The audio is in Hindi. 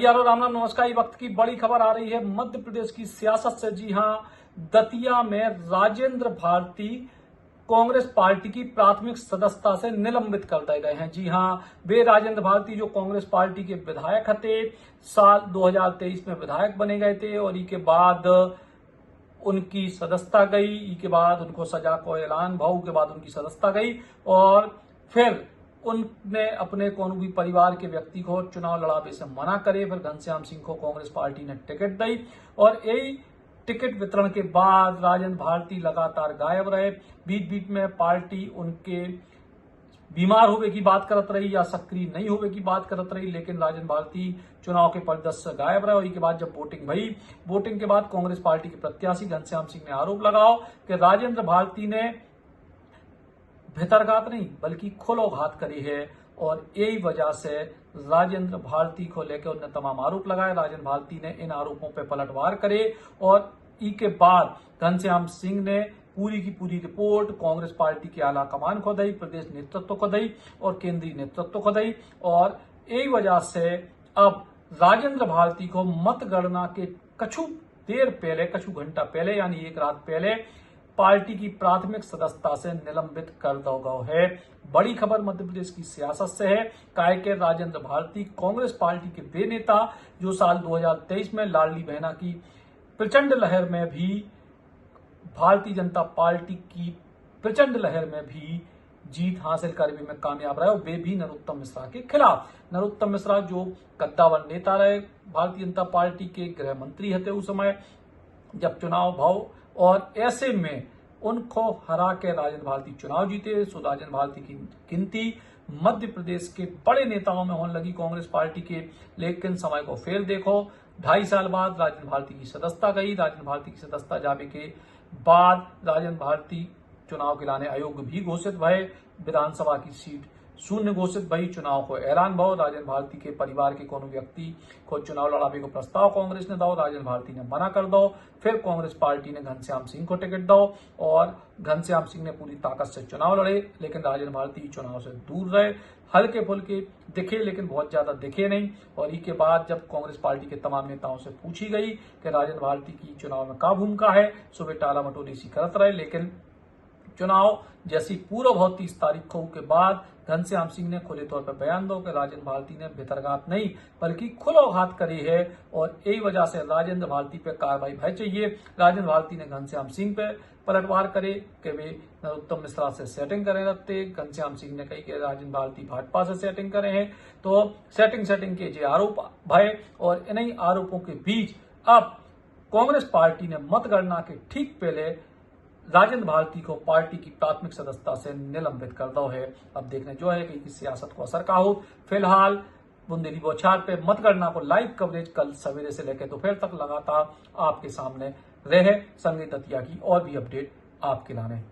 नमस्कार और राम राम। नमस्कार। इस वक्त की बड़ी खबर आ रही है मध्य प्रदेश की सियासत से। जी हां, दतिया में राजेंद्र भारती कांग्रेस पार्टी की प्राथमिक सदस्यता से निलंबित कर दिए गए हैं। जी हां, वे राजेंद्र भारती जो कांग्रेस पार्टी के विधायक थे, साल 2023 में विधायक बने गए थे और इसके बाद उनकी सदस्यता गई। इसके बाद उनको सजा को ऐलान भाव के बाद उनकी सदस्यता गई और फिर उनने अपने कोनो भी परिवार के व्यक्ति को चुनाव लड़ावे से मना करे। फिर घनश्याम सिंह को कांग्रेस पार्टी ने टिकट दी और यही टिकट वितरण के बाद राजेंद्र भारती लगातार गायब रहे। बीच बीच में पार्टी उनके बीमार होने की बात करत रही या सक्रिय नहीं होने की बात करत रही, लेकिन राजेंद्र भारती चुनाव के परिदृश्य से गायब रहे। और इसके बाद जब वोटिंग भई, वोटिंग के बाद कांग्रेस पार्टी के प्रत्याशी घनश्याम सिंह ने आरोप लगाओ कि राजेंद्र भारती ने भितरघात नहीं बल्कि खुलोघात करी है और यही वजह से राजेंद्र भारती को लेकर उन्होंने तमाम आरोप लगाए। राजेंद्र भारती ने इन आरोपों पर पलटवार करे और इसके बाद घनश्याम सिंह ने पूरी की पूरी रिपोर्ट कांग्रेस पार्टी के आला कमान को दी, प्रदेश नेतृत्व को दी और केंद्रीय नेतृत्व को दी। और यही वजह से अब राजेंद्र भारती को मतगणना के कछु देर पहले, कछु घंटा पहले यानी एक रात पहले पार्टी की प्राथमिक सदस्यता से निलंबित कर दिया गया है। बड़ी खबर मध्य प्रदेश की सियासत से है। काय के राजेंद्र भारती कांग्रेस पार्टी के वे नेता जो साल 2023 में लाडली बहना की प्रचंड लहर में भी, भारतीय जनता पार्टी की प्रचंड लहर में भी जीत हासिल करने में कामयाब रहे और वे भी नरोत्तम मिश्रा के खिलाफ। नरोत्तम मिश्रा जो कद्दावर नेता रहे, भारतीय जनता पार्टी के गृह मंत्री थे उस समय जब चुनाव भाव, और ऐसे में उनको हरा के राजेंद्र भारती चुनाव जीते। सो राजेंद्र भारती की गिनती मध्य प्रदेश के बड़े नेताओं में होने लगी कांग्रेस पार्टी के। लेकिन समय को फेर देखो, 2.5 साल बाद राजेंद्र भारती की सदस्यता गई। राजेंद्र भारती की सदस्यता जाने के बाद राजेंद्र भारती चुनाव के लाने अयोग्य भी घोषित भये। विधानसभा की सीट शून्य घोषित भई। चुनाव को ऐलान भाव। राजेंद्र भारती के परिवार के कोनो व्यक्ति को चुनाव लड़ावे को प्रस्ताव कांग्रेस ने दो, राजेंद्र भारती ने मना कर दो। फिर कांग्रेस पार्टी ने घनश्याम सिंह को टिकट दो और घनश्याम सिंह ने पूरी ताकत से चुनाव लड़े, लेकिन राजेंद्र भारती चुनाव से दूर रहे। हल्के फुल्के दिखे लेकिन बहुत ज्यादा दिखे नहीं। और इसके बाद जब कांग्रेस पार्टी के तमाम नेताओं से पूछी गई कि राजेंद्र भारती की चुनाव में क्या भूमिका है, सो वे टाला मटोली सी करत रहे। लेकिन चुनाव जैसी पूर्व भाव 30 तारीख को के बाद घनश्याम सिंह ने खुले तौर पर बयान दो कि राजेंद्र भारती ने भितरघात नहीं बल्कि खुलोघात करी है और यही वजह से राजेंद्र भारती पे कार्रवाई भय चाहिए। राजेंद्र भारती ने घनश्याम सिंह पे पलटवार करे कि वे नरोत्तम मिश्रा से सेटिंग करे रखते। घनश्याम सिंह ने कही कि राजेंद्र भारती भाजपा से सेटिंग करे हैं, तो सेटिंग के जो आरोप भय और इन्हीं आरोपों के बीच अब कांग्रेस पार्टी ने मतगणना के ठीक पहले राजेंद्र भारती को पार्टी की प्राथमिक सदस्यता से निलंबित कर दो है। अब देखने जो है कि इस सियासत को असर का हो। फिलहाल बुंदेली बौछार पे मतगणना को लाइव कवरेज कल सवेरे से लेकर दोपहर तक लगातार आपके सामने रहे। संगे दतिया की और भी अपडेट आपके लाने।